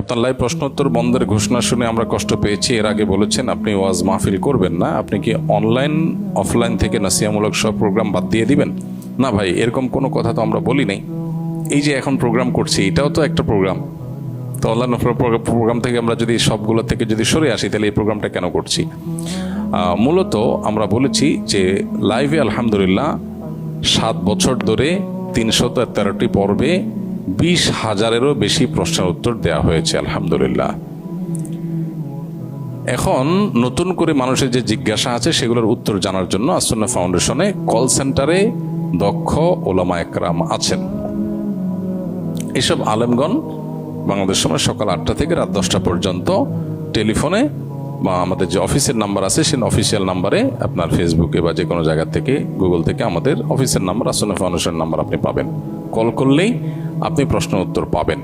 আপনার লাইভ প্রশ্নোত্তর বন্ধের ঘোষণা শুনে আমরা কষ্ট পেয়েছি। এর আগে বলেছেন আপনি ওয়াজ মাহফিল করবেন না, আপনি কি অনলাইন অফলাইন থেকে নাসিহামূলক সব প্রোগ্রাম বাদ দিয়ে দিবেন? না ভাই, এরকম কোনো কথা তো আমরা বলি নাই। এই যে এখন প্রোগ্রাম করছি, এটাও তো একটা প্রোগ্রাম। তো অনলাইন প্রোগ্রাম থেকে আমরা যদি সবগুলো থেকে যদি সরে আসি, তাহলে এই প্রোগ্রামটা কেন করছি? মূলত আমরা বলেছি যে লাইভে আলহামদুলিল্লাহ 7 বছর ধরে 313টি পর্বে 20,000-এরও বেশি প্রশ্নের উত্তর দেওয়া হয়েছে আলহামদুলিল্লাহ। এখন নতুন করে মানুষের যে জিজ্ঞাসা আছে সেগুলোর উত্তর জানার জন্য আসুন্নাহ ফাউন্ডেশনে কল সেন্টারে দক্ষ ওলামা একরাম আছেন। এসব আলেমগণ বাংলাদেশ সময় সকাল 8টা থেকে রাত 10টা পর্যন্ত টেলিফোনে বা আমাদের যে অফিসের নাম্বার আছে সেই অফিসিয়াল নাম্বারে, আপনার ফেসবুকে বা যে কোনো জায়গা থেকে গুগল থেকে আমাদের অফিসের নাম্বার, আসুন্নাহ ফাউন্ডেশনের নাম্বার আপনি পাবেন। কল করলেই আপনি প্রশ্ন উত্তর পাবেন।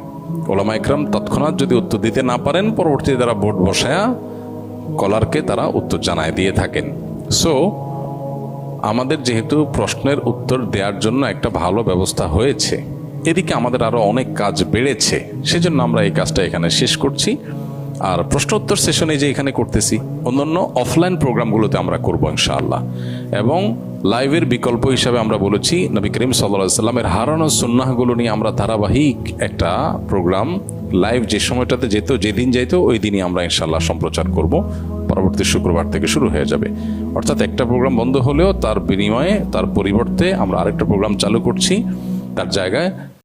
ওলামা একরাম তৎক্ষণাৎ যদি উত্তর দিতে না পারেন, পরবর্তীতে তারা বোর্ড বসায়া কলারকে তারা উত্তর জানায় দিয়ে থাকেন। সো আমাদের যেহেতু প্রশ্নের উত্তর দেওয়ার জন্য একটা ভালো ব্যবস্থা হয়েছে, এদিকে আমাদের আরো অনেক কাজ বেড়েছে, সেজন্য আমরা এই কাজটা এখানে শেষ করছি। আর প্রশ্নোত্তর সেশনে যে এখানে করতেছি, অন্যান্য অফলাইন প্রোগ্রামগুলোতে আমরা করবো ইনশাআল্লাহ। এবং লাইভের বিকল্প হিসাবে আমরা বলেছি নবী করিম সাল্লাল্লাহু আলাইহি সাল্লামের হারানো সুন্নাহগুলো নিয়ে আমরা ধারাবাহিক একটা প্রোগ্রাম লাইভ যে সময়টাতে যেত, যেদিন যাইতো ওই দিনই আমরা ইনশাআল্লাহ সম্প্রচার করব। পরবর্তী শুক্রবার থেকে শুরু হয়ে যাবে। অর্থাৎ একটা প্রোগ্রাম বন্ধ হলেও তার বিনিময়ে, তার পরিবর্তে আমরা আরেকটা প্রোগ্রাম চালু করছি। তার জায়গায়